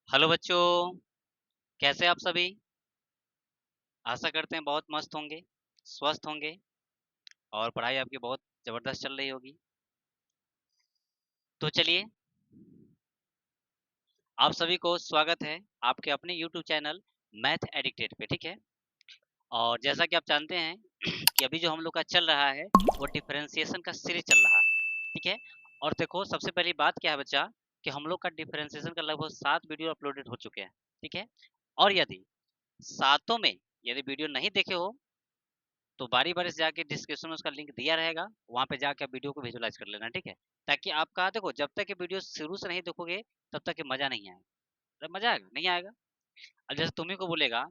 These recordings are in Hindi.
हेलो बच्चों, कैसे आप सभी? आशा करते हैं बहुत मस्त होंगे, स्वस्थ होंगे और पढ़ाई आपकी बहुत ज़बरदस्त चल रही होगी। तो चलिए, आप सभी को स्वागत है आपके अपने यूट्यूब चैनल मैथ एडिक्टेड पे, ठीक है? और जैसा कि आप जानते हैं कि अभी जो हम लोग का चल रहा है वो डिफरेंशिएशन का सीरीज चल रहा है, ठीक है? और देखो सबसे पहली बात क्या है बच्चा कि हम लोग का डिफरेंशिएशन का लगभग 7 वीडियो अपलोडेड हो चुके हैं, ठीक है? और यदि सातों में यदि वीडियो नहीं देखे हो तो बारी-बारी से जाके डिस्क्रिप्शन में उसका लिंक दिया रहेगा, वहाँ पे जाके आप वीडियो को विजुअलाइज़ कर लेना, ठीक है? ताकि आपका देखो जब तक ये वीडियो शुरू से नहीं देखोगे, तब तक ये मज़ा नहीं आएगा। मतलब मज़ा आएगा? नहीं आएगा। अब जैसे तुम्ही को बोलेगा,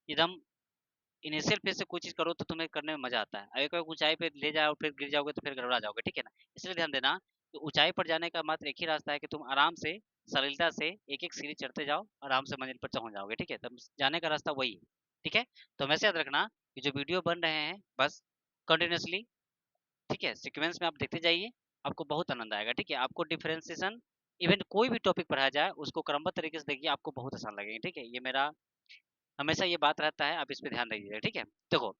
एकदम इनिशियल फेज़ से कोई चीज़ करो तो तुम्हें करने में मज़ा आता है। अगर कोई ऊँचाई पे ले जाओ फिर गिर जाओगे तो फिर गड़बड़ा जाओगे, ठीक है ना? इसलिए ध्यान देना कि ऊँचाई पर जाने का मात्र एक ही रास्ता है कि तुम आराम से, सरलता से एक-एक सीढ़ी चढ़ते जाओ, आराम से मंजिल पर पहुँच जाओगे, ठीक है? तब जाने का रास्ता वही है, ठीक है? तो हमेशा याद रखना कि जो वीडियो बन रहे हैं, बस कंटीन्यूअसली ठीक है, सीक्वेंस में आप देखते जाइए, आपको बहुत आनंद आएगा, ठीक है? आपको डिफरेंशिएशन इवन कोई भी टॉपिक पढ़ाया जाए, उसको क्रमबद्ध तरीके से देखिए, आपको बहुत आसान लगेगा, ठीक है? ये मेरा हमेशा ये बात रहता है, आप इस पे ध्यान दीजिएगा, ठीक है? देखो,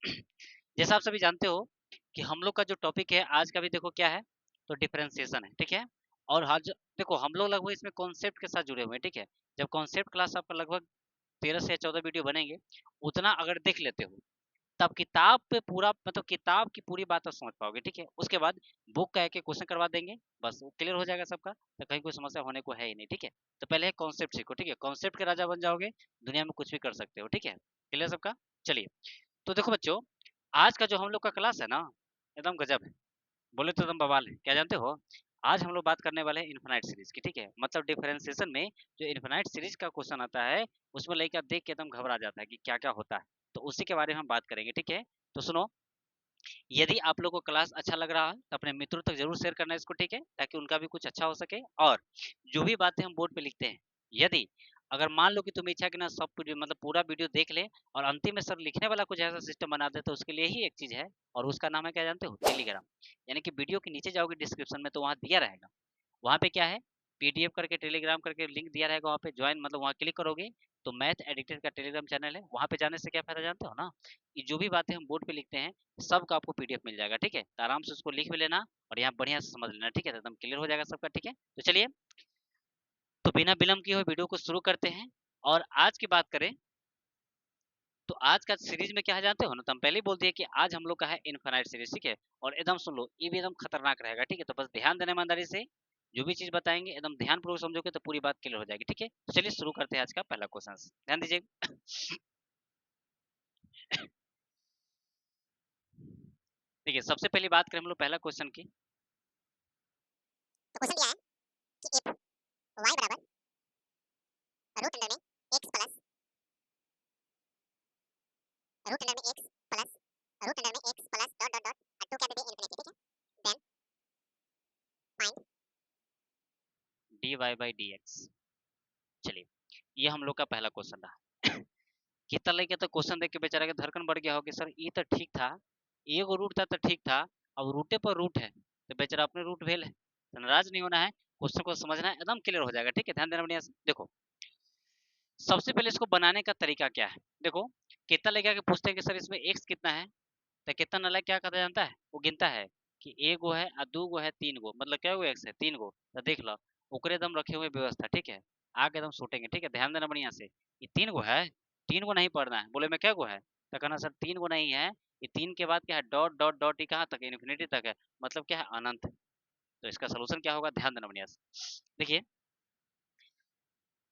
जैसा आप सभी जानते हो कि हम लोग का जो टॉपिक है, आज का भी देखो क्या है, तो डिफरेंशिएशन है, ठीक है? और आज देखो, हम लोग लगभग इसमें कॉन्सेप्ट के साथ जुड़े हुए हैं, ठीक है? जब कॉन्सेप्ट क्लास आपका लगभग 13 से 14 वीडियो बनेंगे, उतना अगर देख लेते हो तब किताब पे पूरा मतलब किताब की पूरी बात आप समझ पाओगे, ठीक है? उसके बाद बुक का एक-एक क्वेश्चन करवा देंगे, बस वो क्लियर हो जाएगा सबका, तो कहीं कोई समस्या होने को है ही नहीं, ठीक है? तो पहले कॉन्सेप्ट सीखो, ठीक है? कॉन्सेप्ट के राजा बन जाओगे, दुनिया में कुछ भी कर सकते हो, ठीक है? क्लियर सबका? चलिए, तो देखो बच्चों, आज का जो हम लोग का क्लास है ना, एकदम गज़ब है, बोले तो एकदम बवाल है, क्या जानते हो? आज हम लोग बात करने वाले हैं इनफिनाइट सीरीज़ की, ठीक है? मतलब डिफरेंशिएशन में जो इनफिनाइट सीरीज़ का क्वेश्चन आता है, उसमें लड़का देख के एकदम घबरा जाता है कि क्या-क्या होता है? तो उसी के बारे में हम बात करेंगे, ठीक है? तो सुनो, यदि आप लोगों को क्लास अच्छा लग रहा है तो अपने मित्रों तक जरूर शेयर करना इसको, ठीक है? ताकि उनका भी कुछ अच्छा हो सके। और जो भी बातें हम बोर्ड पे लिखते हैं, यदि अगर मान लो कि तुम्हें इच्छा है कि ना सब मतलब पूरा वीडियो देख ले और अंतिम में सर लिखने वाला कुछ ऐसा सिस्टम बना दे, तो उसके लिए ही एक चीज है और उसका नाम है क्या जानते हो? टेलीग्राम। यानी कि वीडियो के नीचे जाओगे डिस्क्रिप्शन में तो वहाँ दिया रहेगा, वहाँ पे क्या है, पीडीएफ करके टेलीग्राम करके लिंक दिया रहेगा, वहाँ पे ज्वाइन मतलब वहाँ क्लिक करोगे तो मैथ एडिटेड का टेलीग्राम चैनल है, वहाँ पे जाने से क्या फायदा जानते हो ना, कि जो भी बातें हम बोर्ड पे लिखते हैं सबका आपको पीडीएफ मिल जाएगा, ठीक है? तो आराम से उसको लिख भी लेना और यहाँ बढ़िया से समझ लेना, ठीक है? तो एकदम क्लियर हो जाएगा सबका, ठीक है? तो चलिए, तो बिना विलंब किए हुए वीडियो को शुरू करते हैं। और आज की बात करें तो आज का सीरीज में क्या है जानते हो ना, तो हम पहले ही बोल दिए कि आज हम लोग का है इनफाइनाइट सीरीज, ठीक है? और एकदम सुन लो, ये भी एकदम खतरनाक रहेगा, ठीक है? तो बस ध्यान देना ईमानदारी से, जो भी चीज बताएंगे एकदम ध्यानपूर्वक समझोगे तो पूरी बात क्लियर हो जाएगी, ठीक है? तो चलिए शुरू करते हैं आज का पहला क्वेश्चन, ध्यान दीजिए। देखिए, सबसे पहली बात करें हम लोग पहला क्वेश्चन की, तो क्वेश्चन दिया है कि इफ y बराबर रूट अंडर में x प्लस रूट अंडर में x प्लस रूट अंडर में x plus dot dot dot to क्या दे दे इनफिनिटी, ठीक है? Then find dy by dx। चलिए, ये हम लोग का पहला क्वेश्चन रहा। कितना लगे तो क्वेश्चन देख के बेचारा के धड़कन बढ़ गया हो कि सर ये तो ठीक था, एगो रूट था तो ठीक था, अब रूटे पर रूट है तो बेचारा अपने रूट भेल है, तो नाराज नहीं होना है, क्वेश्चन को समझना है, एकदम क्लियर हो जाएगा, ठीक है? ध्यान देना बढ़िया से। देखो, सबसे पहले इसको बनाने का तरीका क्या है, देखो, कितना लेके आके पूछते हैं कि सर इसमें एक्स कितना है, तो कितना नालायक क्या करता जानता है, वो गिनता है कि एक गो है और दो गो है तीन गो, मतलब क्या गो एक्स है, तीन गो, तो देख लो ओकरे एकदम रखे हुए व्यवस्था, ठीक है? आगे एकदम सोटेंगे, ठीक है? ध्यान देना बढ़िया से, ये तीन गो है, तीन गो नहीं पढ़ना है, बोले मैं क्या गो है, तो कहना सर तीन गो नहीं है, ये तीन के बाद क्या है, डॉट डॉट डॉट, ये कहाँ तक है, इन्फिनिटी तक है, मतलब क्या है, अनंत है। तो इसका सोल्यूशन क्या होगा, ध्यान देना बढ़िया से। देखिए,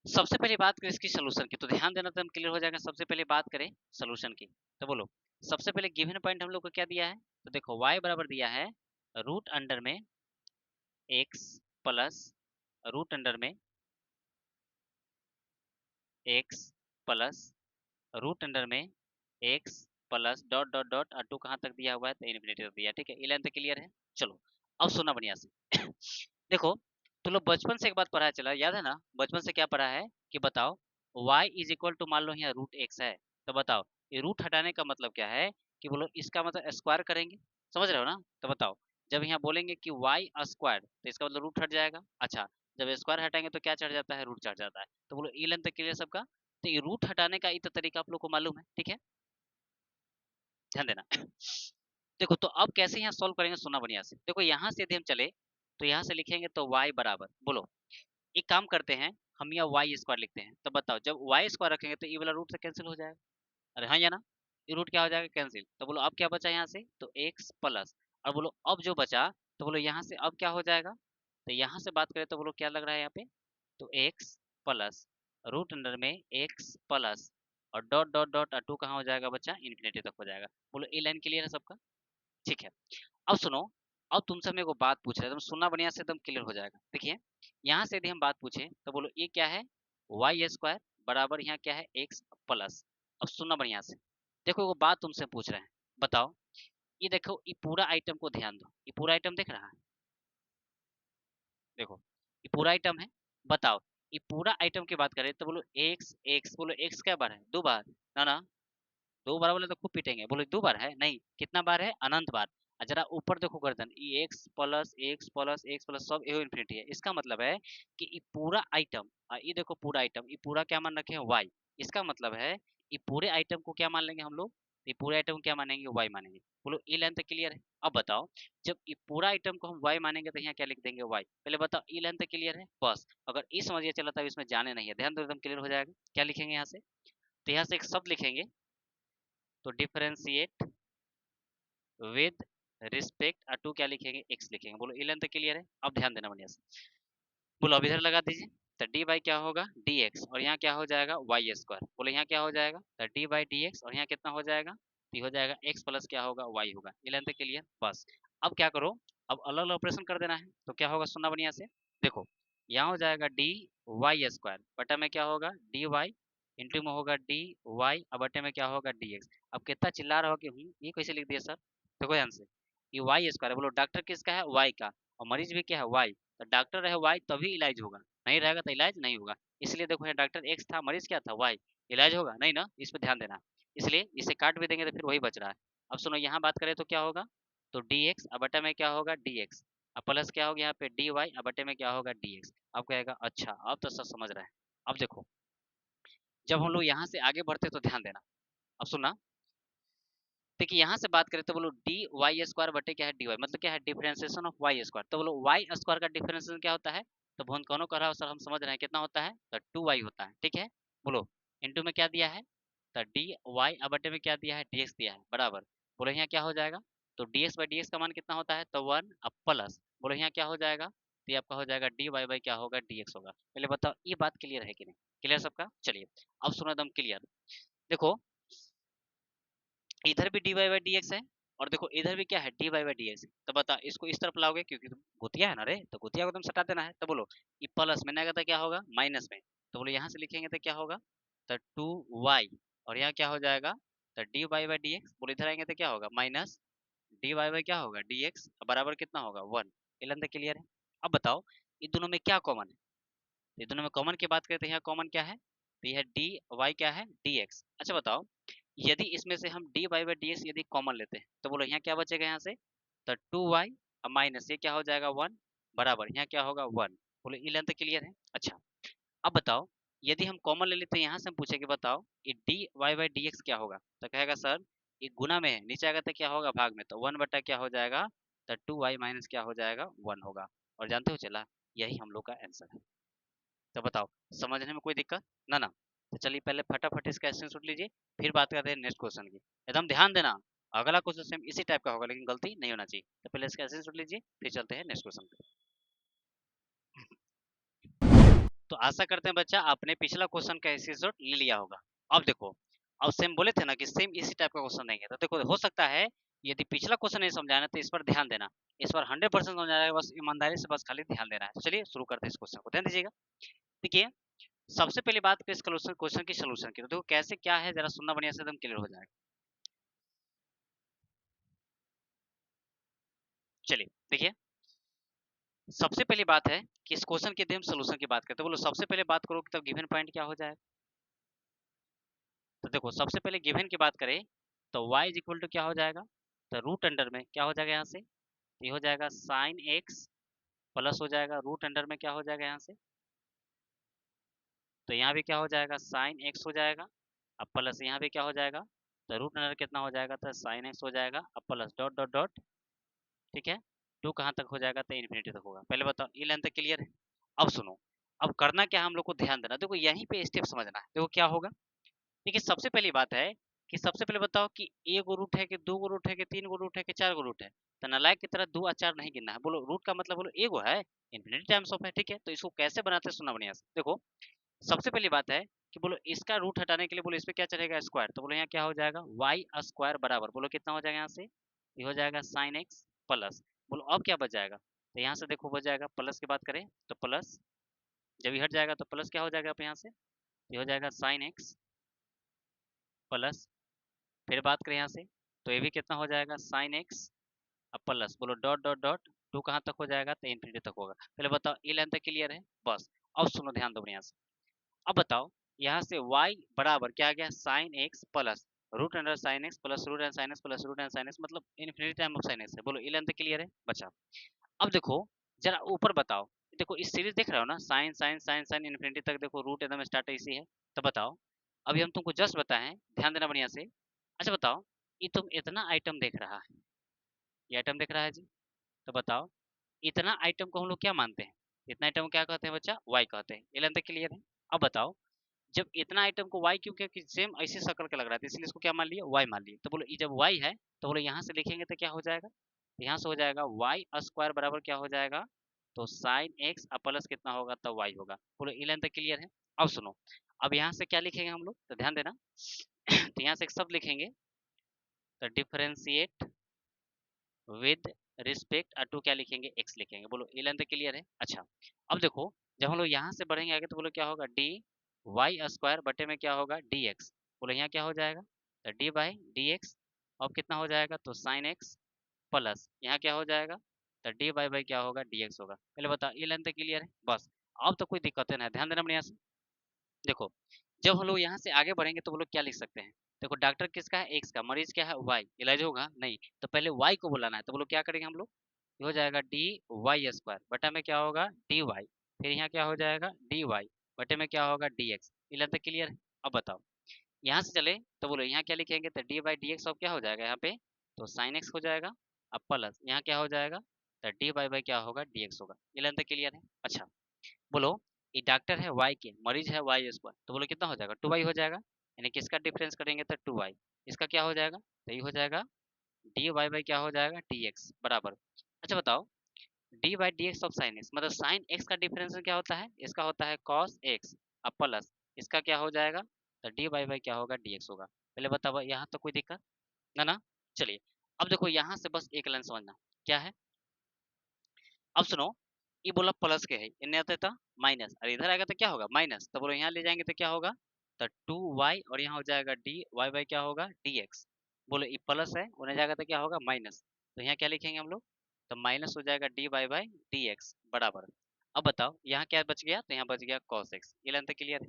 सबसे पहले बात करें इसकी सोल्यूशन की, तो ध्यान देना तो हम क्लियर हो जाएगा। सबसे पहले बात करें सोल्यूशन की, तो बोलो, सबसे पहले गिवन पॉइंट हम लोग को क्या दिया है, तो देखो y बराबर दिया है रूट अंडर में x प्लस रूट अंडर में x प्लस रूट अंडर में x plus dot dot dot और टू कहाँ तक दिया हुआ है, तो इन्फिनिटी तक दिया है, ठीक है? ये लाइन तो क्लियर है। चलो, अब सुनना बढ़िया से। देखो, तो लोग बचपन से एक बात पढ़ा चला, याद है ना? बचपन से क्या पढ़ा है कि बताओ, y इज इक्वल टू मान लो यहाँ रूट एक्स है, तो बताओ ये रूट हटाने का मतलब क्या है, कि बोलो इसका मतलब स्क्वायर करेंगे, समझ रहे हो ना? तो बताओ जब यहाँ बोलेंगे कि वाई स्क्वायर तो इसका मतलब रूट हट जाएगा। अच्छा, जब स्क्वायर हटाएंगे तो क्या चढ़ जाता है, रूट चढ़ जाता है। तो बोलो ई लेंथ तक क्लियर सबका। तो ये रूट हटाने का एक तरीका आप लोग को मालूम है, ठीक है, ध्यान देना। देखो तो अब कैसे यहाँ सॉल्व करेंगे, सुनना बढ़िया से। देखो यहाँ से यदि हम चले तो यहाँ से लिखेंगे तो y बराबर, बोलो एक काम करते हैं, हम यहाँ वाई स्क्वायर लिखते हैं। तो बताओ जब वाई स्क्वायर रखेंगे तो ये वाला रूट से कैंसिल हो जाएगा, अरे हाँ या ना, ये रूट क्या हो जाएगा, कैंसिल। तो बोलो अब क्या बचा यहाँ से, तो x प्लस, और बोलो अब जो बचा तो बोलो यहाँ से अब क्या हो जाएगा, तो यहाँ से बात करें तो बोलो क्या लग रहा है यहाँ पे, तो x प्लस रूट अंडर में x प्लस और डॉट डॉट डॉट टू कहाँ हो जाएगा बच्चा, इन्फिनिटी तक हो जाएगा। बोलो ये लाइन क्लियर है सबका, ठीक है। अब सुनो, अब तुमसे हम एक बात पूछ रहे हैं, तुम सुनना बढ़िया से, एकदम क्लियर हो जाएगा। देखिए यहाँ से यदि हम बात पूछें तो बोलो ये क्या है, वाई स्क्वायर बराबर यहाँ क्या है, एक्स प्लस। अब सुनना बढ़िया से, देखो वो बात तुमसे पूछ रहे हैं, बताओ ये देखो ये पूरा आइटम को ध्यान दो, ये पूरा आइटम दिख रहा है, देखो ये पूरा आइटम है। बताओ ये पूरा आइटम की बात करें तो बोलो एक्स एक्स, बोलो एक्स क्या बार है, दो बार, ना ना, दो बार बोले तो खूब पीटेंगे। बोले दो बार है, नहीं कितना बार है, अनंत बार। और जरा ऊपर देखो गर्दन, ये x plus x plus x plus सब एहो इन्फिनिटी है। इसका मतलब है कि ये पूरा आइटम, ये देखो पूरा आइटम, ये पूरा क्या मान रखे हैं, वाई। इसका मतलब है ये पूरे आइटम को क्या मान लेंगे हम लोग, ये पूरे आइटम को क्या मानेंगे, वाई मानेंगे। बोलो ई लेंथ क्लियर है। अब बताओ जब ये पूरा आइटम को हम वाई मानेंगे तो यहाँ क्या लिख देंगे, वाई। पहले बताओ ई लेंथ क्लियर है, बस अगर ये समझिए चला था, इसमें जाने नहीं है, ध्यान दो एकदम क्लियर हो जाएगा। क्या लिखेंगे यहाँ से, तो यहाँ से एक शब्द लिखेंगे, तो डिफरेंशिएट विद रिस्पेक्ट टू क्या लिखेंगे, एक्स लिखेंगे। बोलो इलेवन तक क्लियर है। अब ध्यान देना बढ़िया से, बोलो अब इधर लगा दीजिए, तो डी बाई क्या होगा, डी एक्स, और यहाँ क्या हो जाएगा, वाई स्क्वायर। बोलो यहाँ क्या हो जाएगा, तो डी बाई डी एक्स, और यहाँ कितना हो जाएगा, तो हो जाएगा एक्स प्लस क्या होगा, वाई होगा। इलेवन तक क्लियर, बस। अब क्या करो, अब अलग अलग ऑपरेशन कर देना है। तो क्या होगा, सुनना बढ़िया से, देखो यहाँ हो जाएगा डी वाई स्क्वायर, बटा में क्या होगा, डी वाई, इंटू में होगा डी वाई, अब बटे में क्या होगा, डी एक्स। अब कितना चिल्ला रहा हो कि ये कैसे लिख दिया सर, देखो ध्यान से, ये वाई स्क्वायर है। बोलो डॉक्टर किसका है, वाई का, और मरीज भी क्या है, वाई। तो डॉक्टर रहे वाई तभी इलाज होगा, नहीं रहेगा तो इलाज नहीं होगा। इसलिए देखो यहाँ डॉक्टर एक्स था, मरीज क्या था, वाई, इलाज होगा नहीं ना, इस पर ध्यान देना। इसलिए इसे काट भी देंगे तो फिर वही बच रहा है। अब सुनो यहाँ बात करें तो क्या होगा, तो डी एक्स, अब बटे में क्या होगा, डी एक्स, अब प्लस क्या होगा यहाँ पे डी वाई, अब बटे में क्या होगा, डी एक्स। अब कहेगा अच्छा अब तो सब समझ रहे हैं। अब देखो जब हम लोग यहाँ से आगे बढ़ते तो ध्यान देना, अब सुनना। देखिए यहाँ से बात करें तो बोलो डी वाई स्क्वायर बटे क्या है, डी वाई, मतलब क्या है, डिफरेंशिएशन ऑफ वाई स्क्वायर। तो बोलो वाई स्क्वायर का डिफरेंशिएशन क्या होता है, तो बहुत कौन कर रहा है सर, हम समझ रहे हैं कितना होता है, तो टू वाई होता है, ठीक है। बोलो इनटू में क्या दिया है, तो डी वाई, अब बटे में क्या दिया है, डी एक्स दिया है, बराबर। बोलो यहाँ क्या हो जाएगा, तो D x by D x का मान कितना होता है, तो वन, अब प्लस, बोलो यहाँ क्या हो जाएगा, तो ये आपका हो जाएगा डी वाई बाई क्या होगा, डी एक्स होगा। पहले बताओ ये बात क्लियर है कि नहीं, क्लियर सबका, चलिए अब सुनो एकदम क्लियर। देखो इधर भी D Y by D x है, और देखो इधर भी क्या है, D Y by D X. तो बता इसको इस तरफ लाओगे, क्योंकि तुम गुतिया है ना रे, तो गुतिया को तुम सटा देना है। तो बोलो ये प्लस में आएगा तो क्या होगा, माइनस में। तो बोलो यहाँ से लिखेंगे तो क्या होगा, तो टू वाई, और यहाँ क्या हो जाएगा, तो D Y by D x. बोलो इधर आएंगे तो क्या होगा, माइनस डी वाई बाई क्या होगा, डी एक्स, बराबर कितना होगा, वन। इलन क्लियर है। अब बताओ इन दोनों में क्या कॉमन है, ये दोनों में कॉमन की बात करें तो यहाँ कॉमन क्या है, तो यह डी वाई क्या है, डी एक्स। अच्छा बताओ यदि इसमें से हम d Y by D x यदि कॉमन लेते हैं तो बोलो यहाँ क्या बचेगा, यहाँ से तो टू वाई माइनस ये क्या हो जाएगा, वन, बराबर यहाँ क्या होगा, वन। बोलो ये लेंथ क्लियर है। अच्छा अब बताओ यदि हम कॉमन ले लेते हैं, यहाँ से हम पूछे कि बताओ ये d Y by D x क्या होगा, तो कहेगा सर ये गुना में है, नीचे आएगा तो क्या होगा, भाग में, तो वन बटा क्या हो जाएगा, तो टू वाई माइनस क्या हो जाएगा, वन होगा। और जानते हो चला, यही हम लोग का आंसर है। तो बताओ समझने में कोई दिक्कत, ना ना। तो चलिए पहले फटाफट इसका स्क्रीनशॉट लीजिए, फिर बात करते हैं नेक्स्ट क्वेश्चन की। एकदम ध्यान देना, अगला क्वेश्चन सेम इसी टाइप का होगा, लेकिन गलती नहीं होना चाहिए। तो पहले इसका स्क्रीनशॉट लीजिए, फिर चलते हैं नेक्स्ट क्वेश्चन पे। तो आशा करते हैं बच्चा आपने पिछला क्वेश्चन का स्क्रीनशॉट ले लिया होगा। अब देखो अब सेम बोले थे ना कि सेम इसी टाइप का क्वेश्चन नहीं है, तो देखो हो सकता है यदि पिछला क्वेश्चन नहीं समझाना तो इस पर ध्यान देना, इस बार 100% समझाना है, बस ईमानदारी से बस खाली ध्यान देना है। तो चलिए शुरू करते हैं इस क्वेश्चन को, ध्यान दीजिएगा। देखिए सबसे पहली बात इस क्वेश्चन की सोल्यूशन की, तो देखो कैसे क्या है, जरा सुनना बढ़िया से, एकदम क्लियर हो जाएगा। चलिए देखिए सबसे पहली बात है कि इस क्वेश्चन के यदि हम सोल्यूशन की बात करते हैं, तो बोलो सबसे पहले बात करो कि तब गिवन पॉइंट क्या हो जाएगा। तो देखो सबसे पहले गिवन की बात करें तो y इज इक्वल टू क्या हो जाएगा, तो रूट अंडर में क्या हो जाएगा यहाँ से, ये हो जाएगा साइन एक्स प्लस हो जाएगा रूट अंडर में क्या हो जाएगा यहाँ से, तो यहाँ भी क्या हो जाएगा साइन एक्स हो जाएगा, अब प्लस यहाँ भी क्या हो जाएगा, तो रूट अंडर कितना हो जाएगा, तो साइन एक्स हो जाएगा, अब प्लस डॉट डॉट डॉट, ठीक है, टू कहाँ तक हो जाएगा, तो इन्फिनिटी तक होगा। पहले बताओ ये लेंथ क्लियर है। अब सुनो, अब करना क्या है हम लोग को, ध्यान देना, देखो यहीं पे स्टेप समझना है। देखो क्या होगा, देखिए सबसे पहली बात है कि सबसे पहले बताओ कि एक गो रूट है कि दो गो रूट है कि तीन गो रूट है कि चार गो रूट है, तो नालायक की तरह दो और चार नहीं गिनना है। बोलो रूट का मतलब बोलो एगो है, इन्फिनिटी टाइम्स ऑफ है, ठीक है। तो इसको कैसे बनाते हैं सुनना बढ़िया से। देखो सबसे पहली बात है कि बोलो इसका रूट हटाने के लिए बोलो इस पे क्या चलेगा स्क्वायर, तो बोलो यहाँ क्या हो जाएगा वाई स्क्वायर बराबर बोलो कितना हो जाएगा यहाँ से, ये हो जाएगा साइन एक्स प्लस, बोलो अब क्या बच जाएगा, तो यहाँ से देखो बच जाएगा प्लस की बात करें तो प्लस, जब ये हट जाएगा तो प्लस क्या हो जाएगा अब यहाँ से, ये हो जाएगा साइन एक्स प्लस, फिर बात करें यहाँ से तो ये भी कितना हो जाएगा साइन एक्स अब प्लस, बोलो डॉट डॉट डॉट टू कहाँ तक हो जाएगा, तो इन्फिनिटी तक होगा। पहले बताओ ये लेंथ तक क्लियर है बस। अब सुनो ध्यान दो बढ़िया से, अब बताओ यहाँ से y बराबर क्या आ गया sine x plus root under sine x plus root and sine x plus root and sine x, मतलब infinity time of sine x है। बोलो ये लेंथ क्लियर है बचा। अब देखो जरा ऊपर बताओ, देखो इस सीरीज देख रहे हो ना, sine sine sine sine infinity तक, देखो रूट एकदम स्टार्ट इसी है। तो बताओ अभी हम तुमको जस्ट बताएं, ध्यान देना बढ़िया से। अच्छा बताओ ये तुम इतना आइटम देख रहा है, ये आइटम देख रहा है जी, तो बताओ इतना आइटम को हम लोग क्या मानते हैं, इतना आइटम को क्या कहते हैं बच्चा, वाई कहते हैं। ये लेंथ क्लियर है। अब बताओ जब इतना आइटम को y क्यों, क्योंकि सेम ऐसे शक्ल का लग रहा था इसलिए इसको क्या मान लिया y मान लिया। तो बोलो ये जब y है तो बोलो यहाँ से लिखेंगे तो क्या हो जाएगा, तो यहाँ से हो जाएगा वाई स्क्वायर बराबर क्या हो जाएगा, तो साइन एक्स प्लस कितना होगा तो y होगा। बोलो ये लाइन तक क्लियर है। अब सुनो, अब यहाँ से क्या लिखेंगे हम लोग, तो ध्यान देना तो यहाँ से एक शब्द लिखेंगे, तो डिफरेंशिएट विद रिस्पेक्ट टू क्या लिखेंगे x लिखेंगे। बोलो ये लाइन तक क्लियर है। अच्छा अब देखो जब हम लोग यहाँ से बढ़ेंगे आगे तो बोलो क्या होगा डी वाई स्क्वायर बटे में क्या होगा डी एक्स, बोलो यहाँ क्या हो जाएगा, तो डी बाई डी एक्स, अब कितना हो जाएगा तो साइन एक्स प्लस यहाँ क्या हो जाएगा, तो डी बाई क्या होगा डी एक्स होगा। पहले बताओ ये लाइन तक क्लियर है बस। अब तो कोई दिक्कत नहीं है, ध्यान देना बढ़िया से। देखो जब हम लोग यहाँ से आगे बढ़ेंगे तो वो लोग क्या लिख सकते हैं, देखो डॉक्टर किसका है एक्स का, मरीज क्या है वाई, इलाज होगा नहीं, तो पहले वाई को बुलाना है। तो बोलो क्या करेंगे हम लोग, ये हो जाएगा डी वाई स्क्वायर बटा में क्या होगा डी वाई, फिर यहाँ क्या हो जाएगा डी वाई बटे में क्या होगा डी एक्स। ये लाइन तक क्लियर है। अब बताओ यहाँ से चले तो बोलो यहाँ क्या लिखेंगे, तो डी बाई डी एक्स अब क्या हो जाएगा यहाँ पे, तो साइन एक्स हो जाएगा, अब प्लस यहाँ क्या हो जाएगा, तो डी बाई क्या होगा डी एक्स होगा। ये लाइन तक क्लियर है। अच्छा बोलो ये डॉक्टर है वाई के, मरीज है वाई स्क्वायर, तो बोलो कितना हो जाएगा टू वाई हो जाएगा, यानी किसका डिफरेंस करेंगे तो टू वाई, इसका क्या हो जाएगा, तो ये हो जाएगा डी वाई बाई क्या हो जाएगा डी एक्स बराबर। अच्छा बताओ D by D x of sine x, मतलब साइन एक्स का डिफरेंस क्या होता है, इसका होता है कॉस एक्स, अब प्लस इसका क्या हो जाएगा, तो डी बाई क्या होगा डी एक्स होगा। पहले बताओ यहाँ तो कोई दिक्कत ना ना। चलिए अब देखो यहाँ से बस एक लाइन समझना क्या है। अब सुनो ये बोला प्लस के है, इन्हें आता था माइनस, और इधर आएगा तो क्या होगा माइनस, तो बोलो यहाँ ले जाएंगे तो क्या होगा, तो टू वाई और यहाँ हो जाएगा डी वाई बाई क्या होगा डी एक्स। बोलो ये प्लस है, उन्हें जाएगा तो क्या होगा माइनस, तो यहाँ क्या लिखेंगे हम लोग, तो माइनस हो जाएगा d Y by D x बराबर। अब बताओ यहाँ क्या बच गया, तो यहाँ बच गया कॉस एक्स। ये लाइन तक क्लियर है।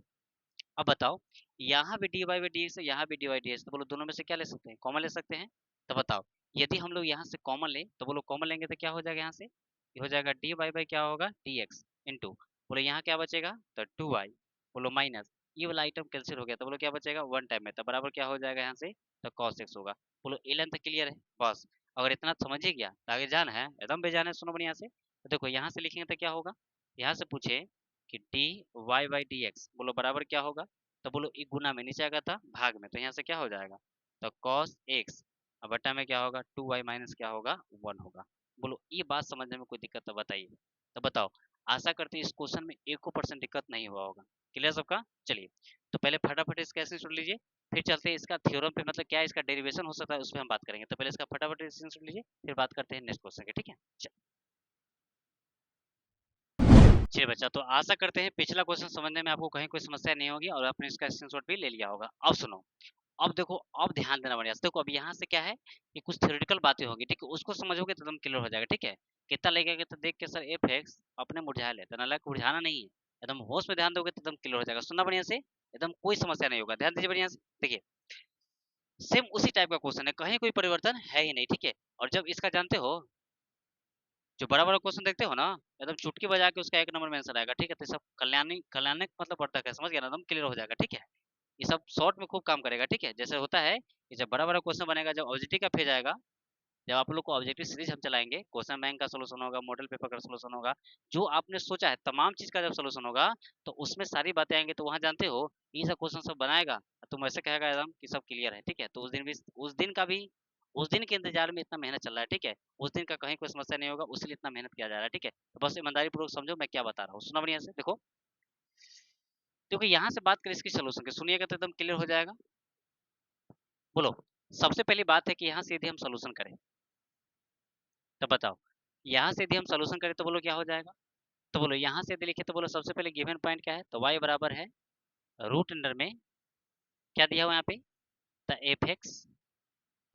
अब बताओ यहाँ भी D Y by D x है, यहाँ भी डी वाई डी एक्स, तो बोलो दोनों में से क्या ले सकते हैं, कॉमन ले सकते हैं। तो बताओ यदि हम लोग यहाँ से कॉमन ले तो बोलो कॉमन लेंगे तो क्या हो जाएगा यहाँ से, ये हो जाएगा डी वाई बाई क्या होगा डी एक्स इंटू, बोलो यहाँ क्या बचेगा, तो टू वाई, बोलो माइनस ये वाला आइटम कैंसिल हो गया, तो बोलो क्या बचेगा वन टाइम में, तो बराबर क्या हो जाएगा यहाँ से, तो कॉस एक्स होगा। बोलो ए लाइन तक क्लियर है बस। अगर इतना समझ ही गया तो आगे जान है एकदम बेजान है, सुनो बढ़िया से। तो देखो यहाँ से लिखेंगे तो क्या होगा, यहाँ से पूछे कि d Y by D x, बोलो बराबर क्या होगा, तो बोलो ये गुना में नीचे आएगा था भाग में, तो यहाँ से क्या हो जाएगा, तो कॉस एक्स अब बटा में क्या होगा टू वाई माइनस क्या होगा वन होगा। बोलो ये बात समझने में कोई दिक्कत तो बताइए। तो बताओ आशा करते हैं इस क्वेश्चन में 1% दिक्कत नहीं हुआ होगा। क्लियर सबका। चलिए तो पहले फटाफट इसका ऐसे सुन लीजिए, फिर चलते हैं इसका थ्योरम पे, मतलब क्या इसका डेरिवेशन हो सकता है उस पर हम बात करेंगे। तो पहले इसका फटाफट सुन लीजिए फिर बात करते हैं नेक्स्ट क्वेश्चन के, ठीक है। चलिए बच्चा, तो आशा करते हैं पिछला क्वेश्चन समझने में आपको कहीं कोई समस्या नहीं होगी और आपने इसका स्क्रीनशॉट भी ले लिया होगा। अब सुनो, अब देखो अब ध्यान देना बढ़िया से। देखो अब यहाँ से क्या है कि कुछ थ्योरेटिकल बातें होगी, ठीक है, उसको समझोगे तो एकदम क्लियर हो जाएगा, ठीक है। कितना लगेगा तो देख के सर एफ एक्स अपने मुरझा लेते ना, मुरझाना नहीं है, एकदम होश में ध्यान दोगे तो एकदम क्लियर हो जाएगा। सुनना बढ़िया से, एकदम कोई समस्या नहीं होगा, ध्यान दीजिए बढ़िया से। देखिए सेम उसी टाइप का क्वेश्चन है, कहीं कोई परिवर्तन है ही नहीं, ठीक है। और जब इसका जानते हो जो बड़ा बड़ा क्वेश्चन देखते हो ना, एकदम चुटकी बजा के उसका 1 नंबर में आंसर आएगा, ठीक है। तो ये सब कल्याणिक मतलब पड़ता है, समझ गया ना, एकदम क्लियर हो जाएगा, ठीक है। ये सब शॉर्ट में खूब काम करेगा, ठीक है। जैसे होता है कि जब बड़ा बड़ा क्वेश्चन बनेगा, जब ऑब्जेक्टिव का फेज आएगा, जब आप लोग को ऑब्जेक्टिव सीरीज हम चलाएंगे, क्वेश्चन बैंक का सोल्यूशन होगा, मॉडल पेपर का सोल्यूशन होगा, जो आपने सोचा है तमाम चीज का जब सोल्यूशन होगा, तो उसमें सारी बातें आएंगी। तो वहां जानते हो ये सब क्वेश्चन सब बनाएगा, तुम ऐसे कहेगा एकदम कि सब क्लियर है, ठीक है। तो उस दिन के इंतजार में इतना मेहनत चल रहा है, ठीक है। उस दिन का कहीं कोई समस्या नहीं होगा, उसलिए इतना मेहनत किया जा रहा है, ठीक है। तो बस ईमानदारी पूर्वक समझो मैं क्या बता रहा हूँ, सुना बढ़िया से देखो। देखो यहाँ से बात करें इसकी सोल्यूशन की, सुनिएगा तो एकदम क्लियर हो जाएगा। बोलो, सबसे पहली बात है कि यहाँ से यदि हम सोल्यूशन करें, तो बताओ यहाँ से यदि हम सोल्यूशन करें तो बोलो क्या हो जाएगा। तो बोलो यहाँ से यदि लिखे तो बोलो सबसे पहले गिवन पॉइंट क्या है, तो y बराबर है रूट अंडर में क्या दिया हुआ यहाँ पे, तो एफ एक्स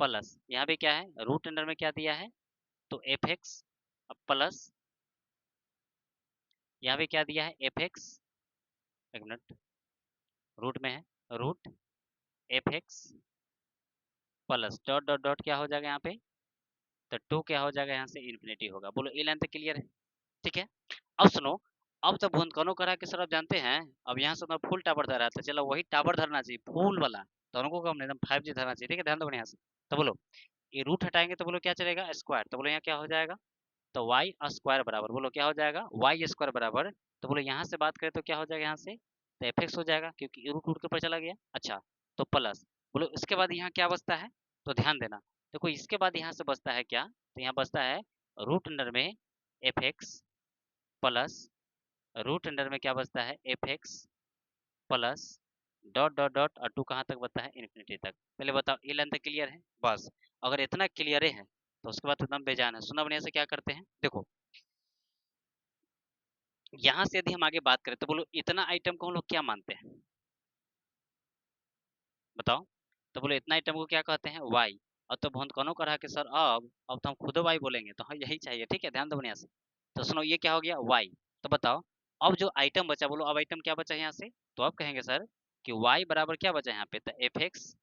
प्लस, यहाँ पे क्या है रूट अंडर में क्या दिया है, तो एफ एक्स प्लस, यहाँ पे क्या दिया है एफ एक्स, एक मिनट, रूट में है root f x plus dot dot dot क्या हो जाएगा यहाँ पे, तो टू क्या हो जाएगा यहाँ से इन्फिनिटी होगा। बोलो ये लाइन तक क्लियर है, ठीक है। अब सुनो, अब जब भूंदकनों करा के सर आप जानते हैं, अब यहाँ से फुल टावर धरा है, तो चलो वही टावर धरना चाहिए फुल वाला, दोनों को कम नहीं, एकदम 5G धरना चाहिए, ठीक है। ध्यान दो बढ़िया से। तो बोलो ये रूट हटाएंगे तो बोलो क्या चलेगा स्क्वायर, तो बोलो यहाँ क्या हो जाएगा, तो वाई स्क्वायर बराबर, बोलो क्या हो जाएगा वाई स्क्वायर बराबर, तो बोलो यहाँ से बात करें तो क्या हो जाएगा यहाँ से, तो एफ एक्स हो जाएगा क्योंकि रूट रूट के ऊपर चला गया। अच्छा, तो प्लस, बोलो इसके बाद यहाँ क्या बचता है, तो ध्यान देना, देखो इसके बाद यहाँ से बचता है क्या, तो यहाँ बचता है रूट अंडर में f x plus, root under में क्या बचता है f x plus dot dot dot, और टू कहाँ तक बचता है इन्फिनिटी तक। पहले बताओ ये लाइन तक क्लियर है, बस अगर इतना क्लियर है तो उसके बाद एकदम बेजान है। सुना बढ़िया से क्या करते हैं देखो, यहाँ से यदि हम आगे बात करें तो बोलो इतना आइटम को हम लोग क्या मानते हैं, बताओ। तो बोलो इतना आइटम को क्या कहते हैं वाई, और तो बहुत कौनों करा कि सर अब तो हम खुद वाई बोलेंगे, तो हाँ यही चाहिए, ठीक है। ध्यान दो बढ़िया से। तो सुनो ये क्या हो गया वाई, तो बताओ अब जो आइटम बचा, बोलो अब आइटम क्या बचा यहाँ से, तो अब कहेंगे सर कि वाई बराबर क्या बचा यहाँ पे, तो एफ एक्स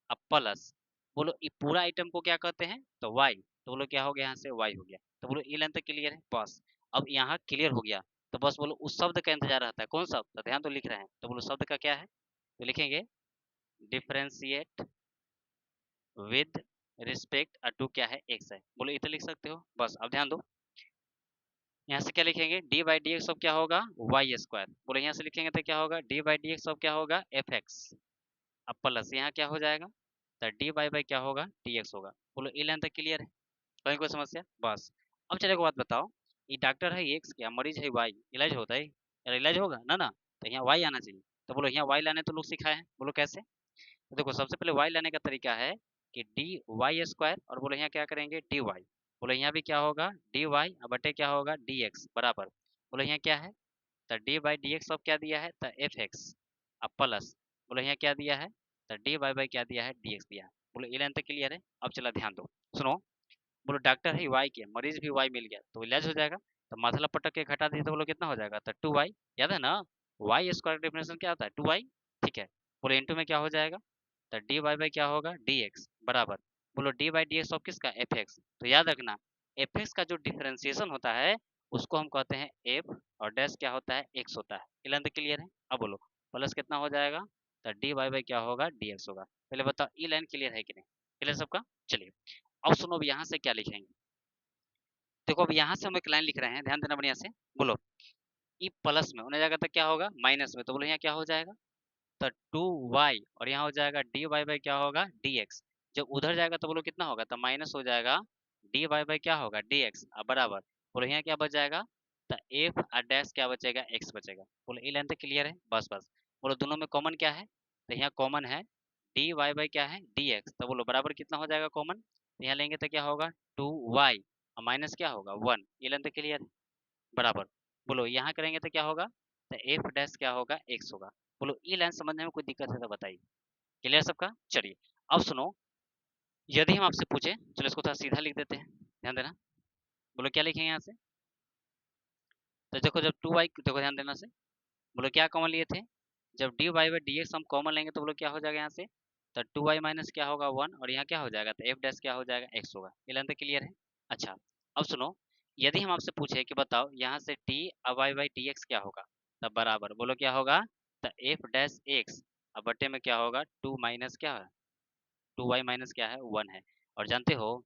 अब प्लस, बोलो ये पूरा आइटम को क्या कहते हैं, तो वाई, तो बोलो क्या हो गया यहाँ से वाई हो गया। तो बोलो ये लाइन तक क्लियर है, बस अब यहाँ क्लियर हो गया। तो बस बोलो उस शब्द का इंतजार रहता है, कौन शब्द, तो ध्यान तो लिख रहे हैं, तो बोलो शब्द का क्या है, तो लिखेंगे डिफरेंशिएट विद रिस्पेक्ट टू क्या है एक्स है, बोलो इतना लिख सकते हो। बस अब ध्यान दो, यहाँ से क्या लिखेंगे D by D x of क्या होगा वाई स्क्वायर, बोलो यहाँ से लिखेंगे तो क्या होगा D by D x of क्या होगा एफ एक्स, अब प्लस यहाँ क्या हो जाएगा, तो डी बाई बाई क्या होगा डी एक्स होगा। बोलो ये लाइन तक क्लियर है, कहीं कोई समस्या, बस। अब चलो एक बात बताओ, ये डॉक्टर है एक्स क्या, मरीज है वाई, इलाज होता है यार, इलाज होगा ना ना, तो यहाँ वाई आना चाहिए। तो बोलो यहाँ वाई लाने तो लोग सिखाए हैं, बोलो कैसे, तो देखो सबसे पहले वाई लाने का तरीका है कि डी वाई स्क्वायर, और बोलो यहाँ क्या करेंगे डी वाई, बोलो यहाँ भी क्या होगा डी वाई, अब बटे क्या होगा डी एक्स बराबर, बोलो यहाँ क्या है, तो डी बाई डी एक्स अब क्या दिया है, तो एफ एक्स अब प्लस, बोलो यहाँ क्या दिया है, तो डी बाई बाई क्या दिया है डी एक्स दिया है। बोलो ये लाइन तक क्लियर है। अब चला ध्यान दो, सुनो, बोलो डॉक्टर है वाई के, मरीज भी वाई मिल गया तो इलाज हो जाएगा, तो मतलब पटक के घटा दिए तो बोलो कितना हो जाएगा, तो टू वाई, याद है ना, वाई स्क्वायर डेफिनेशन क्या होता है टू वाई, ठीक है। बोलो इनटू में क्या हो जाएगा, तो डी वाई बाई क्या होगा डी एक्स बराबर, बोलो D by D x of किसका एफ एक्स, तो याद रखना एफ एक्स का जो डिफरेंशिएशन होता है उसको हम कहते हैं एफ, और डैश क्या होता है एक्स होता है। इलेंथ क्लियर है। अब बोलो प्लस कितना हो जाएगा, तो डी वाई बाई क्या होगा डी एक्स होगा। पहले बताओ ई लाइन क्लियर है कि नहीं, क्लियर सबका, चलिए। अब सुनो अब यहाँ से क्या लिखेंगे, देखो अब यहाँ से हम एक लाइन लिख रहे हैं, ध्यान देना बढ़िया से। बोलो ई प्लस में होने जाएगा तो क्या होगा माइनस में, तो बोलो यहाँ क्या हो जाएगा, तो टू वाई, और यहाँ हो जाएगा डी वाई बाई क्या होगा डी एक्स, जब उधर जाएगा तो बोलो कितना होगा, तो माइनस हो जाएगा डी वाई बाई क्या होगा डी एक्स बराबर, बोलो यहाँ क्या बच जाएगा, तो एफ और डैश क्या बचेगा एक्स बचेगा। बोलो ये लाइन तो क्लियर है, बस बस। बोलो दोनों में कॉमन क्या है, तो यहाँ कॉमन है डी वाई बाई क्या है डी एक्स, तो बोलो बराबर कितना हो जाएगा कॉमन, तो यहाँ लेंगे तो क्या होगा टू वाई और माइनस क्या होगा वन, ये लाइन तो क्लियर है बराबर। बोलो यहाँ करेंगे तो क्या होगा, तो एफ डैश क्या होगा एक्स होगा। बोलो ये लाइन समझने में कोई दिक्कत है तो बताइए, क्लियर सबका, चलिए। अब सुनो, यदि हम आपसे पूछे, चलो इसको थोड़ा सीधा लिख देते हैं, ध्यान देना। बोलो क्या लिखेंगे यहाँ से, तो देखो जब टू वाई, देखो ध्यान देना से, बोलो क्या कॉमन लिए थे, जब d Y by D x हम कॉमन लेंगे तो बोलो क्या हो जाएगा यहाँ से, तो टू वाई माइनस क्या होगा वन, और यहाँ क्या हो जाएगा, तो एफ डैश क्या हो जाएगा एक्स होगा। ये लाइन तो क्लियर है। अच्छा अब सुनो, यदि हम आपसे पूछे कि बताओ यहाँ से d Y by D x क्या होगा, तब बराबर बोलो क्या होगा, तो एफ डैश एक्स अब बटे में क्या होगा, टू माइनस क्या है, टू वाई माइनस क्या है, वन है। और जानते हो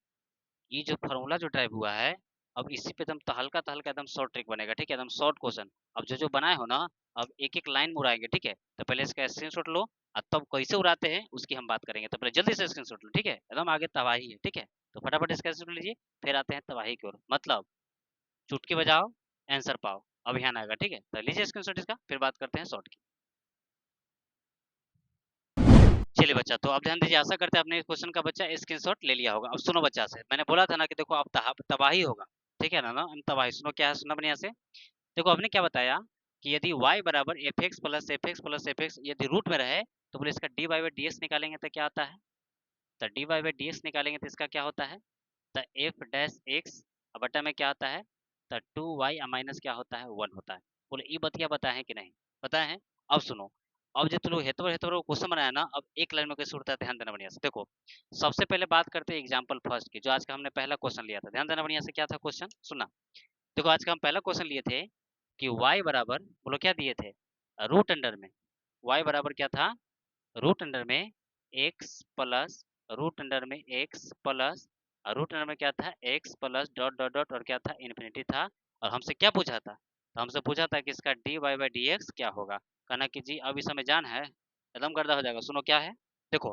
ये जो फॉर्मूला जो ड्राइव हुआ है, अब इसी पे एकदम तो हल्का एकदम शॉर्ट ट्रिक बनेगा, ठीक है, एकदम शॉर्ट क्वेश्चन। अब जो जो बनाए हो ना, अब एक एक लाइन में उड़ाएंगे, ठीक है। तो पहले इसका स्क्रीनशॉट लो, और तब कैसे उड़ाते हैं उसकी हम बात करेंगे। तो पहले जल्दी से स्क्रीनशॉट लो, ठीक है, एकदम आगे तबाही है, ठीक है। तो फटाफट इसका स्क्रीनशॉट लीजिए, फिर आते हैं तबाही की ओर। मतलब चुटकी बजाओ, आंसर पाओ, अभियान आएगा, ठीक है। तो लीजिए स्क्रीनशॉट इसका, फिर बात करते हैं शॉर्ट की। चलिए बच्चा, तो अब ध्यान दीजिए, आशा करते हैं आपने इस क्वेश्चन का बच्चा स्क्रीनशॉट ले लिया होगा। अब सुनो बच्चा से, मैंने बोला था ना कि देखो अब तबाही होगा, ठीक है ना ना, तबाही। सुनो क्या है, सुना बढ़िया से। देखो आपने क्या बताया कि यदि y बराबर f x plus f x plus f x यदि रूट में रहे, तो बोले इसका d Y by D x निकालेंगे तो क्या आता है, तो D Y by D x निकालेंगे तो इसका क्या होता है, तो एफ डैश एक्स बटा में क्या आता है, तो टू वाई माइनस क्या होता है, वन होता है। बोले ये बतिया बताए हैं कि नहीं, पता है। अब सुनो, अब जो तुम लोग हेतु हेतु क्वेश्चन बनाया ना, अब एक लाइन में कैसे उड़ता है ध्यान देना बढ़िया से। देखो सबसे पहले बात करते हैं एग्जाम्पल फर्स्ट की, जो आज का हमने पहला क्वेश्चन लिया था। ध्यान देना बढ़िया से, क्या था क्वेश्चन, सुनना। देखो आज का हम पहला क्वेश्चन लिए थे कि y बराबर, बोलो क्या दिए थे, रूट अंडर में, y बराबर क्या था, रूट अंडर में x प्लस, रूट अंडर में x प्लस, रूट अंडर में क्या था, x plus dot dot dot और क्या था, इन्फिनिटी था। और हमसे क्या पूछा था, तो हमसे पूछा था कि इसका d Y by D x क्या होगा। कहना कि जी अब इस समय जान है, एकदम गर्दा हो जाएगा। सुनो क्या है, देखो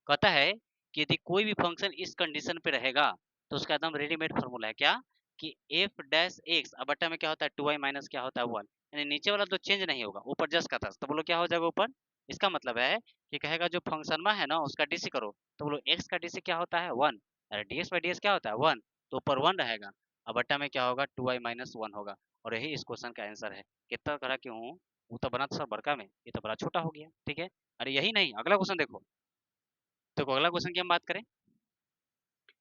कहता है कि यदि कोई भी फंक्शन इस कंडीशन पे रहेगा, तो उसका एकदम रेडीमेड फॉर्मूला है क्या, कि एफ डैश एक्स अब बटा में क्या होता है, टू वाई माइनस क्या होता है, वन। यानी नीचे वाला तो चेंज नहीं होगा, ऊपर जस्ट का था। तो बोलो क्या हो जाएगा ऊपर, इसका मतलब है कि कहेगा जो फंक्शन में है ना उसका डीसी करो, तो बोलो एक्स का डीसी क्या होता है, वन। अरे डीएक्स बाई डीएक्स क्या होता है, वन। तो ऊपर वन रहेगा, अब बटा में क्या होगा, टू वाई माइनस वन होगा। और यही इस क्वेश्चन का आंसर है। कितना करा क्यों, वो तो बना तो सर बड़का में, ये तो बड़ा छोटा हो गया, ठीक है। अरे यही नहीं, अगला क्वेश्चन देखो। देखो अगला क्वेश्चन की हम बात करें,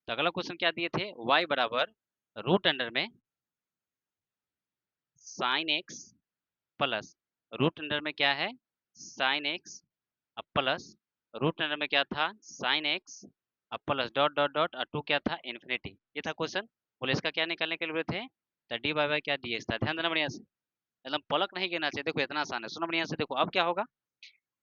तो अगला क्वेश्चन क्या दिए थे, y बराबर रूट अंडर में sine x plus, root under में क्या है, साइन एक्स अब प्लस, रूट अंडर में क्या था, साइन एक्स अब प्लस डॉट डॉट डॉट और टू क्या था, इन्फिनिटी। ये था क्वेश्चन। बोले इसका क्या निकालने के लिए थे, तो डी बाई बाई क्या डी एक्स था। ध्यान देना बढ़िया से, एकदम पलक नहीं गिरना चाहिए। देखो इतना आसान है, सुनो बढ़िया से। देखो अब क्या होगा,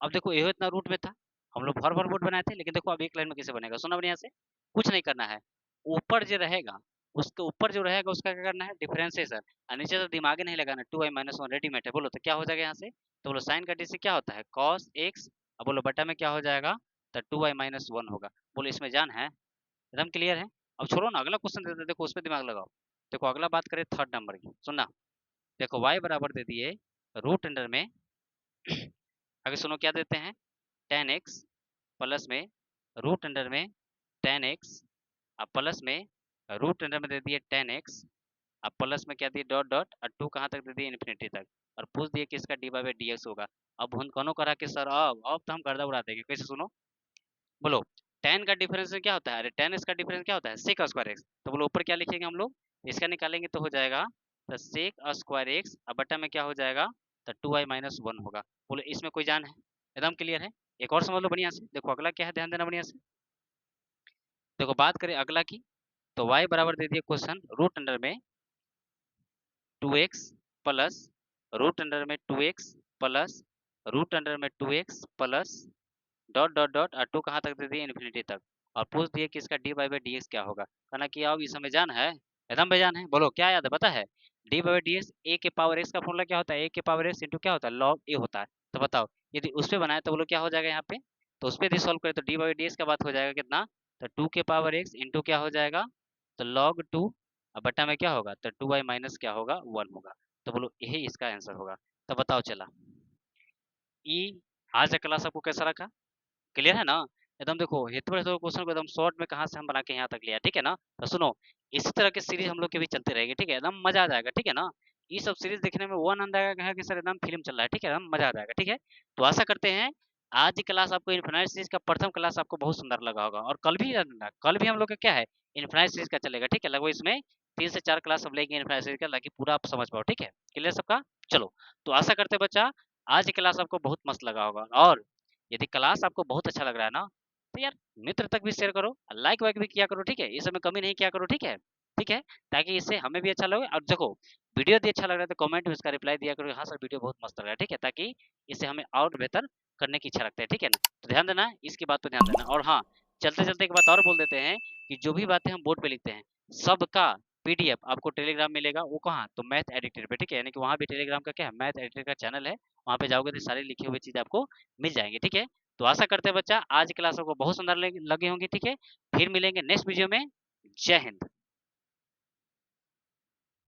अब देखो ये इतना रूट में था, हम लोग भर भर बोर्ड बनाए थे, लेकिन देखो अब एक लाइन में कैसे बनेगा, सुना बढ़िया से। कुछ नहीं करना है, ऊपर जो रहेगा उसके ऊपर जो रहेगा उसका क्या करना है, डिफरेंशिएशन। और नीचे तो दिमाग ही नहीं लगाना, two y minus one readymade है। बोलो तो क्या हो जाएगा यहाँ से, तो बोलो साइन का डीसी क्या होता है, कॉस एक्स। अब बोलो बटा में क्या हो जाएगा, तो टू वाई माइनस वन होगा। बोलो इसमें जान है, एकदम क्लियर है। अब छोड़ो ना, अगला क्वेश्चन देते देखो उस पर दिमाग लगाओ। देखो अगला बात करें थर्ड नंबर की, सुनना। देखो y बराबर दे दिए रूट अंडर में आगे सुनो क्या देते हैं, टेन एक्स प्लस में रूट अंडर में टेन एक्स अब प्लस में रूट अंडर में दे दिए टेन एक्स अब प्लस में क्या दिए डॉट डॉट और टू कहाँ तक दे दिए, इन्फिनिटी तक। और पूछ दिए कि इसका डी बाई डी एक्स होगा। अब हम कौन करा कि सर अब तो हम गर्दा उड़ा देंगे, कैसे सुनो। बोलो टेन का डिफरेंस क्या होता है, अरे टेन इसका डिफरेंस क्या होता है, सेक स्क्वायर एक्स। तो बोलो ऊपर क्या लिखेंगे हम लोग, इसका निकालेंगे तो हो जाएगा तो सेक स्क्वायर एक्स अब बटा में क्या हो जाएगा, तो टू वाई माइनस वन होगा। बोलो इसमें कोई जान है, एकदम क्लियर है। एक और समझ लो बढ़िया से, देखो अगला क्या है, ध्यान देना बढ़िया से। देखो बात करें अगला की, तो y बराबर दे दिए क्वेश्चन रूट अंडर में two x plus, root under में two x plus, root under में two x plus dot dot dot और टू कहाँ तक दे दिए, इन्फिनिटी तक। और पूछ दिए कि इसका डी बाई डी एक्स क्या होगा। कहना कि अब इस समय जान है, एकदम बेजान है। बोलो क्या याद है, पता है, डी बाई डी एक्स ए के पावर एक्स का फॉर्मूला क्या होता है, ए के पावर एक्स इंटू क्या होता है, लॉग ए होता है। तो बताओ यदि उस पे बनाए तो बोलो क्या हो जाएगा यहाँ पे, तो उस पे यदि सॉल्व करें तो डी बाई डी एक्स का बात हो जाएगा कितना, तो टू के पावर एक्स इंटू क्या हो जाएगा, तो लॉग टू अब बटा में क्या होगा, तो टू वाई माइनस क्या होगा, वन होगा। तो बोलो यही इसका आंसर होगा। तो बताओ चला ई, आज का क्लास आपको कैसा रखा, क्लियर है ना। एकदम देखो हेतु हेतु क्वेश्चन को एकदम शॉर्ट में कहाँ से हम बना के यहाँ तक लिया, ठीक है ना। तो सुनो इसी तरह की सीरीज हम लोग के भी चलते रहेगी, ठीक है, एकदम मजा आ जाएगा, ठीक है ना। ये सब सीरीज देखने में वो आनंद आएगा कहा कि सर एकदम फिल्म चल रहा है, ठीक है, एकदम मजा आ जाएगा, ठीक है। तो आशा करते हैं आज की क्लास आपको इन्फिनाइट सीरीज का प्रथम क्लास आपको बहुत सुंदर लगा होगा। और कल भी हम लोग का क्या है, इन्फिनाइट सीरीज का चलेगा, ठीक है। लगभग इसमें 3 से 4 क्लास हम लेंगे इन्फिनाइट सीरीज का, ताकि पूरा आप समझ पाओ, ठीक है, क्लियर सबका। चलो, तो आशा करते हैं बच्चा आज की क्लास आपको बहुत मस्त लगा होगा। और यदि क्लास आपको बहुत अच्छा लग रहा है ना, तो यार मित्र तक भी शेयर करो, लाइक वाइक भी किया करो, ठीक है, ये सब में कमी नहीं किया करो, ठीक है। ठीक है, ताकि इससे हमें भी अच्छा लगे। और देखो वीडियो यदि अच्छा लग रहा है तो कमेंट में उसका रिप्लाई दिया करो, हाँ सर वीडियो बहुत मस्त लग रहा है, ठीक है, ताकि इससे हमें और बेहतर करने की इच्छा रखते हैं, ठीक है ना। तो ध्यान देना, इसकी बात पे ध्यान देना। और हाँ, चलते चलते एक बात और बोल देते हैं कि जो भी बातें हम बोर्ड पे लिखते हैं सबका पीडीएफ आपको टेलीग्राम मिलेगा। वो कहाँ, तो मैथ एडिटर पे, ठीक है, यानी कि वहाँ भी टेलीग्राम का क्या है, मैथ एडिटर का चैनल है, वहाँ पे जाओगे तो सारी लिखी हुई चीज आपको मिल जाएंगी, ठीक है। तो आशा करते हैं बच्चा आज की क्लास आपको बहुत सुंदर लगी होंगी, ठीक है। फिर मिलेंगे नेक्स्ट वीडियो में। जय हिंद।